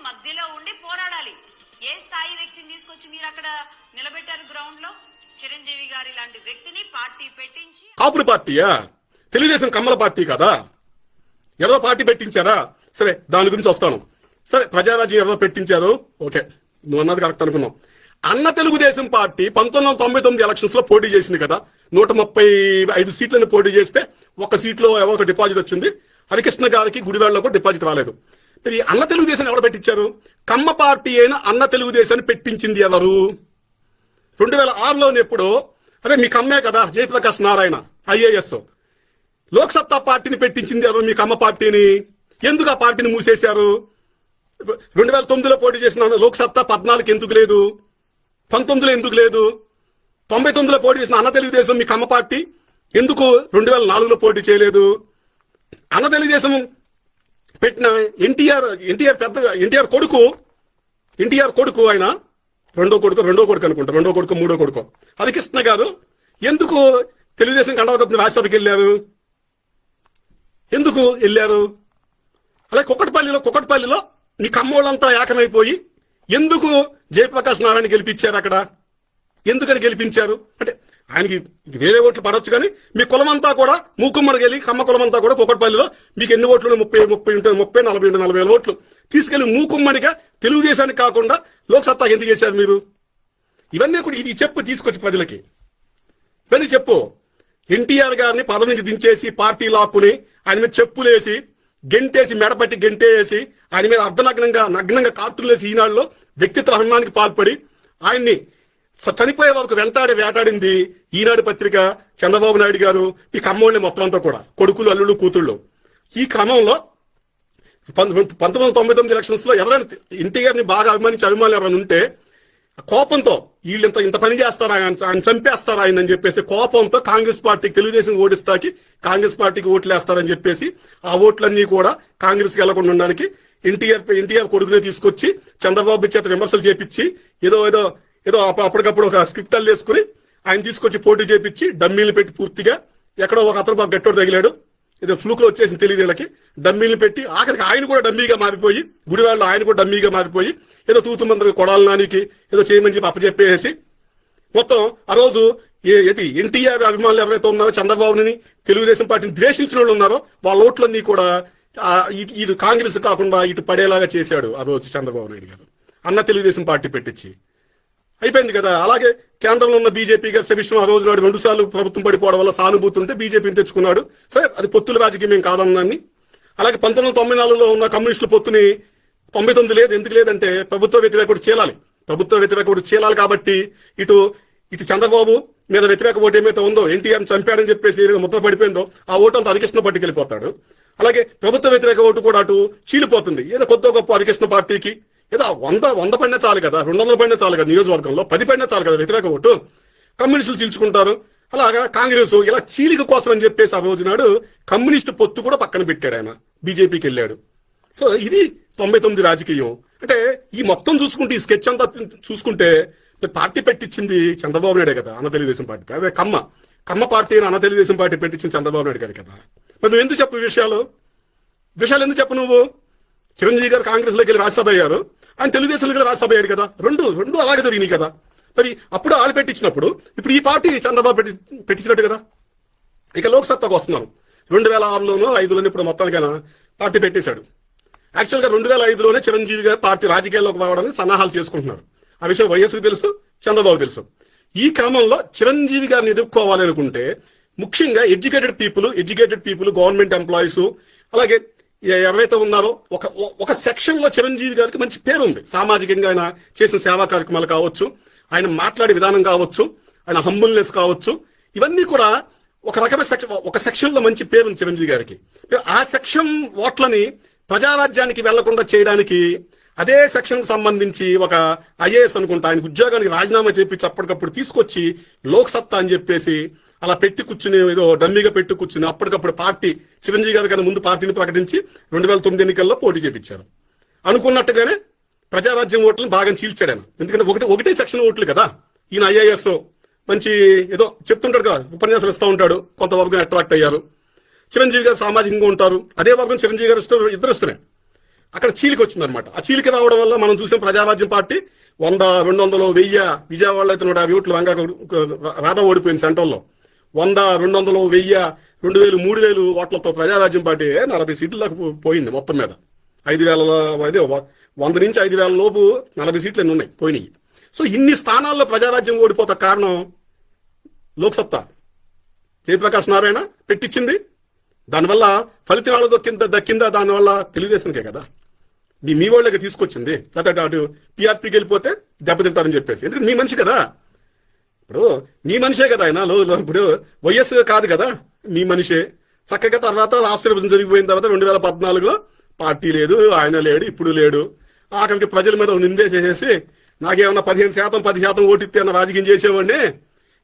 మధ్యలో ఉండి పోరాడాలి. ఏ స్థాయి వ్యక్తిని తీసుకొచ్చి మీరు అక్కడ నిలబెట్టారు గ్రౌండ్ లో? చిరంజీవి గారి లాంటి వ్యక్తిని పార్టీ పెట్టించి. కాపుల పార్టీయా? తెలుగుదేశం కమ్మల పార్టీ కదా, ఎవరో పార్టీ పెట్టించారా? సరే, దాని గురించి వస్తాను. సరే, ప్రజారాజ్యం ఎవరో పెట్టించారు, ఓకే, నువ్వు అన్నది కరెక్ట్ అనుకున్నాం. అన్న తెలుగుదేశం పార్టీ 1999 ఎలక్షన్స్ లో పోటీ చేసింది కదా, 135 సీట్లను పోటీ చేస్తే ఒక సీట్లో ఎవరో ఒక డిపాజిట్ వచ్చింది. హరికృష్ణ గారికి గుడివాడలో కూడా డిపాజిట్ రాలేదు. మరి అన్న తెలుగుదేశాన్ని ఎవరు పెట్టించారు? కమ్మ పార్టీ అయిన అన్న తెలుగుదేశాన్ని పెట్టించింది ఎవరు? 2006లోనే ఎప్పుడో, అదే మీ కమ్మే కదా, జయప్రకాష్ నారాయణ IAS. లోక్సత్తా పార్టీని పెట్టించింది ఎవరు? మీ కమ్మ పార్టీని. ఎందుకు ఆ పార్టీని మూసేశారు? 2009లో పోటీ చేసిన లోక్సత్తా 14కి ఎందుకు లేదు? 19లో ఎందుకు లేదు? 99లో పోటీ చేసిన అన్న తెలుగుదేశం మీ కమ్మ పార్టీ ఎందుకు 2004లో పోటీ చేయలేదు? అన్న తెలుగుదేశం పెట్టిన ఎన్టీఆర్ కొడుకు ఆయన రెండో కొడుకు మూడో కొడుకు హరికృష్ణ గారు ఎందుకు తెలుగుదేశం కండవ కప్పుని రాజ్యసభకి వెళ్ళారు? ఎందుకు వెళ్ళారు? అలాగే కుక్కటపల్లిలో మీ కమ్మోళ్ళంతా ఏకమైపోయి ఎందుకు జయప్రకాష్ నారాయణ గెలిపించారు అక్కడ? ఎందుకని గెలిపించారు అంటే ఆయనకి వేరే ఓట్లు పడవచ్చు, కానీ మీ కులమంతా కూడా మూకుమ్మడికి వెళ్ళి కమ్మ కులమంతా కూడా కుక్కటపల్లిలో మీకు ఎన్ని ఓట్లు 30-40 ఓట్లు తీసుకెళ్లి మూకుమ్మడిగా తెలుగుదేశానికి కాకుండా లోక్సత్తాకి ఎందుకు చేశారు మీరు? ఇవన్నీ కూడా ఇది చెప్పు, తీసుకొచ్చి ప్రజలకి ఇవన్నీ చెప్పు. ఎన్టీఆర్ గారిని పదవి నుంచి దించేసి పార్టీ లాక్కుని ఆయన మీద చెప్పులేసి గెంటేసి మెడపట్టి గెంటేసి ఆయన మీద నగ్నంగా కార్టూన్లేసి ఈనాడులో వ్యక్తిత్వ హననానికి పాల్పడి ఆయన్ని చనిపోయే వరకు వేటాడింది ఈనాడు పత్రిక, చంద్రబాబు నాయుడు గారు, ఈ కమ్మోళ్ళని మొత్తం అంతా కూడా కొడుకులు, అల్లుళ్ళు, కూతుళ్ళు. ఈ క్రమంలో 1999 ఎలక్షన్స్ లో ఎవరైనా ఎన్టీఆర్ని బాగా అభిమానులు ఎవరైనా ఉంటే కోపంతో వీళ్ళు ఇంత పని చేస్తారా, ఆయన చంపేస్తారా ఆయన అని చెప్పేసి కోపంతో కాంగ్రెస్ పార్టీకి తెలుగుదేశం ఓడిస్తాకి కాంగ్రెస్ పార్టీకి ఓట్లు వేస్తారని చెప్పేసి ఆ ఓట్లన్నీ కూడా కాంగ్రెస్కి వెళ్లకుండా ఉండడానికి ఎన్టీఆర్ కొడుకునే తీసుకొచ్చి చంద్రబాబు చేత విమర్శలు చేపించి ఏదో అప్పటికప్పుడు ఒక స్క్రిప్టల్ వేసుకుని ఆయన తీసుకొచ్చి పోటీ చేపించి డమ్మీలు పెట్టి పూర్తిగా ఎక్కడో ఒక అతను బాగా గట్టోడు తగిలాడు, ఏదో ఫ్లూక్ లో వచ్చేసింది తెలియదేళ్ళకి, డమ్మీలు పెట్టి ఆఖరికి ఆయన కూడా డమ్మీగా మారిపోయి గుడివాడలో ఆయన కూడా డమ్మీగా మారిపోయి ఏదో తూతుమంది కొడాల నానికి ఏదో చేయమని చెప్పి అప్పచెప్పేసి మొత్తం ఆ రోజు ఎన్టీఆర్ అభిమానులు ఎవరైతే ఉన్నారో చంద్రబాబుని తెలుగుదేశం పార్టీని ద్వేషించిన వాళ్ళు ఉన్నారో వాళ్ళ ఓట్లన్నీ కూడా ఇటు కాంగ్రెస్ కాకుండా ఇటు పడేలాగా చేశాడు ఆ రోజు చంద్రబాబు నాయుడు గారు అన్న తెలుగుదేశం పార్టీ పెట్టించి. అయిపోయింది కదా. అలాగే కేంద్రంలో ఉన్న బీజేపీ గారు విషయం ఆ రోజు నాడు 2 సార్లు ప్రభుత్వం పడిపోవడం వల్ల సానుభూతి ఉంటే బీజేపీని తెచ్చుకున్నాడు. సరే, అది పొత్తుల రాజకీయం ఏం కాదన్నాన్ని. అలాగే 1994లో ఉన్న కమ్యూనిస్టుల పొత్తుని 99 లేదు. ఎందుకు లేదంటే ప్రభుత్వ వ్యతిరేకుడు చీలాలి కాబట్టి ఇటు చంద్రబాబు మీద వ్యతిరేక ఓటు ఏమైతే ఉందో ఎన్టీఆర్ని చంపాడని చెప్పేసి ఏదైతే ముద్ర పడిపోయిందో ఆ ఓటు అంతా హరికృష్ణ పార్టీకి వెళ్ళిపోతాడు. అలాగే ప్రభుత్వ వ్యతిరేక ఓటు కూడా అటు చీలిపోతుంది. ఏదో కొత్త గొప్ప హరికృష్ణ పార్టీకి ఏదో 100 పడినా చాలు కదా, 200 పడినా చాలు కదా, నియోజకవర్గంలో 10 పడినా చాలు కదా వ్యతిరేక ఓటు. కమ్యూనిస్టులు చీల్చుకుంటారు. అలాగా కాంగ్రెస్ ఇలా చీలిక కోసం అని చెప్పేసి ఆ రోజు నాడు కమ్యూనిస్టు పొత్తు కూడా పక్కన పెట్టాడు, ఆయన బీజేపీకి వెళ్ళాడు. సో ఇది 99 రాజకీయం. అంటే ఈ మొత్తం చూసుకుంటే ఈ స్కెచ్ అంతా చూసుకుంటే పార్టీ పెట్టించింది చంద్రబాబు నాయుడే కదా, అన్న తెలుగుదేశం పార్టీ. అదే కమ్మ పార్టీ అన్న తెలుగుదేశం పార్టీ పెట్టించింది చంద్రబాబు నాయుడు గారు కదా. మరి నువ్వు ఎందుకు చెప్పు విషయాలు ఎందుకు చెప్పు నువ్వు? చిరంజీవి గారు కాంగ్రెస్ లోకి వెళ్ళి రాజ్యసభ అయ్యారు, ఆయన తెలుగుదేశంలోకి వెళ్ళి రాజ్యసభ అయ్యాడు కదా. రెండు అలాగే జరిగినాయి కదా. మరి అప్పుడు వాళ్ళు పెట్టించినప్పుడు ఇప్పుడు ఈ పార్టీ చంద్రబాబు పెట్టించినట్టు కదా. ఇక లోక్సత్తాకు వస్తున్నారు. 2006లోనో 2005లోనో ఇప్పుడు మొత్తానికైనా పార్టీ పెట్టేశాడు. యాక్చువల్గా 2005లోనే చిరంజీవి గారు పార్టీ రాజకీయాల్లోకి రావడానికి సన్నాహాలు చేసుకుంటున్నారు. ఆ విషయం వైఎస్కి తెలుసు, చంద్రబాబు తెలుసు. ఈ క్రమంలో చిరంజీవి గారిని ఎదుర్కోవాలి అనుకుంటే ముఖ్యంగా ఎడ్యుకేటెడ్ పీపుల్ గవర్నమెంట్ ఎంప్లాయీస్ అలాగే ఎవరైతే ఉన్నారో ఒక సెక్షన్ లో చిరంజీవి గారికి మంచి పేరు ఉంది. సామాజికంగా ఆయన చేసిన సేవా కార్యక్రమాలు కావచ్చు, ఆయన మాట్లాడే విధానం కావచ్చు, ఆయన హంబుల్నెస్ కావచ్చు, ఇవన్నీ కూడా ఒక రకమైన ఒక సెక్షన్ లో మంచి పేరు ఉంది చిరంజీవి గారికి. ఆ సెక్షన్ ఓట్లని ప్రజారాజ్యానికి వెళ్లకుండా చేయడానికి అదే సెక్షన్ కు సంబంధించి ఒక IAS అనుకుంటా ఆయన ఉద్యోగానికి రాజీనామా చేపించి అప్పటికప్పుడు తీసుకొచ్చి లోక్సత్తా అని చెప్పేసి అలా పెట్టి కూర్చుని ఏదో డమ్మీగా పెట్టి కూర్చుని అప్పటికప్పుడు పార్టీ చిరంజీవి గారి కన్నా ముందు పార్టీని ప్రకటించి 2009 ఎన్నికల్లో పోటీ చేపించారు. అనుకున్నట్టుగానే ప్రజారాజ్యం ఓట్లను బాగా చీల్చాడు ఆయన. ఎందుకంటే ఒకటే సెక్షన్ ఓట్లు కదా. ఈయన IAS మంచి ఏదో చెప్తుంటాడు కదా, ఉపన్యాసాలు ఇస్తూ ఉంటాడు, కొంతవరకు అట్రాక్ట్ అయ్యారు. చిరంజీవి గారు సామాజికంగా ఉంటారు, అదే వర్గం చిరంజీవి గారు ఇద్దరు ఇష్టమే. అక్కడ చీలిక వచ్చిందనమాట. ఆ చీలిక రావడం వల్ల మనం చూసిన ప్రజారాజ్యం పార్టీ 100, 200, 1000, విజయవాడలో అయితే 150 ఓట్లు వంగా రాధా ఓడిపోయింది సెంట్రల్లో. 100, 200, 1000, 2000, 3000 ఓట్లతో ప్రజారాజ్యం పార్టీ 40 సీట్ల దాకా పోయింది మొత్తం మీద. 5000 అదే 100 నుంచి 5000 లోపు 40 సీట్లు ఎన్ని ఉన్నాయి పోయినాయి. సో ఇన్ని స్థానాల్లో ప్రజారాజ్యం ఓడిపోతా కారణం లోక్సత్తా జయప్రకాష్ నారాయణ పెట్టించింది. దానివల్ల ఫలితాలు దక్కిందా దానివల్ల తెలుగుదేశంకే కదా, మీ వాళ్ళకి తీసుకొచ్చింది. లేకపోతే అటు పీఆర్పీకి వెళ్ళిపోతే దెబ్బతింటారని చెప్పేసి. ఎందుకంటే మీ మనిషి కదా, ఇప్పుడు మీ మనిషే కదా ఆయన. ఇప్పుడు వైఎస్ కాదు కదా, మీ మనిషే. చక్కగా తర్వాత రాష్ట్ర విభజన జరిగిపోయిన తర్వాత 2014లో పార్టీ లేదు, ఆయన లేడు, ఇప్పుడు లేడు. ఆఖరికి ప్రజల మీద నిందేసేసి నాకేమన్నా 15%, 10% ఓటిస్తే అన్న రాజకీయం చేసేవాడిని,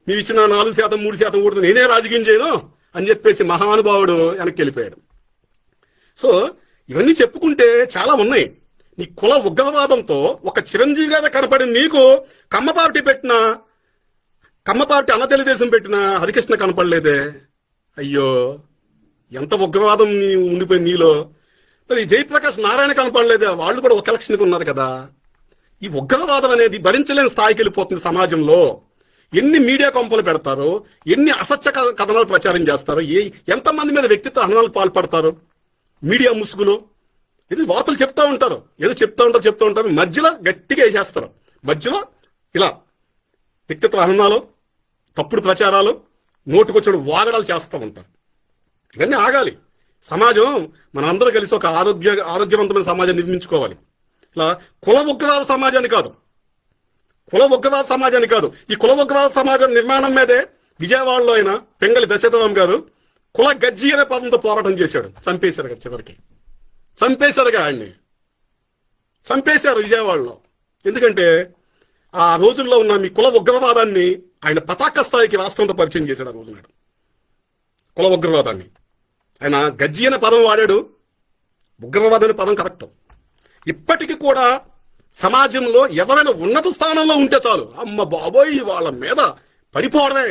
మీరు ఇచ్చిన 4%, 3% ఓటుతో నేనే రాజకీయం చేయను అని చెప్పేసి మహానుభావుడు వెనక్కి వెళ్ళిపోయాడు. సో ఇవన్నీ చెప్పుకుంటే చాలా ఉన్నాయి. నీ కుల ఉగ్రవాదంతో ఒక చిరంజీవి గారు కనపడిన నీకు కమ్మ పార్టీ అన్న తెలుగుదేశం పెట్టిన హరికృష్ణ కనపడలేదే. అయ్యో, ఎంత ఉగ్రవాదం ఉండిపోయింది నీలో. మరి జయప్రకాష్ నారాయణ కనపడలేదే, వాళ్ళు కూడా ఒక ఎలక్షన్కి ఉన్నారు కదా. ఈ ఉగ్రవాదం అనేది భరించలేని స్థాయికి వెళ్ళిపోతుంది సమాజంలో. ఎన్ని మీడియా కొంపలు పెడతారు, ఎన్ని అసత్య కథనాలు ప్రచారం చేస్తారు, ఎంతమంది మీద వ్యక్తిత్వ హననాలు పాల్పడతారు మీడియా ముసుగులు. ఇది వార్తలు చెప్తా ఉంటారు, ఏదో చెప్తా ఉంటారు, మధ్యలో గట్టిగా వేసేస్తారు. మధ్యలో ఇలా వ్యక్తిత్వ హననాలు, తప్పుడు ప్రచారాలు, నోటుకొచ్చిన వాగడాలు చేస్తూ ఉంటారు. ఇవన్నీ ఆగాలి. సమాజం మనందరూ కలిసి ఒక ఆరోగ్యవంతమైన సమాజాన్ని నిర్మించుకోవాలి. ఇలా కుల ఉగ్రవాద సమాజాన్ని కాదు. ఈ కుల ఉగ్రవాద సమాజం నిర్మాణం మీదే విజయవాడలో అయిన పెంగళి దశరథరామ్ గారు కుల గజ్జి అనే పదంతో పోరాటం చేశాడు. చంపేశారు కదా, చివరికి చంపేశారుగా ఆయన్ని, చంపేశారు విజయవాడలో. ఎందుకంటే ఆ రోజుల్లో ఉన్న మీ కుల ఉగ్రవాదాన్ని ఆయన పతాక స్థాయికి రాష్ట్రంతో పరిచయం చేశాడు. ఆ రోజు నాడు కుల ఉగ్రవాదాన్ని ఆయన గజ్జి అనే పదం వాడాడు. ఉగ్రవాదం అనే పదం కరెక్ట్. ఇప్పటికీ కూడా సమాజంలో ఎవరైనా ఉన్నత స్థానంలో ఉంటే చాలు, అమ్మ బాబోయ్ వాళ్ళ మీద పడిపోవడమే.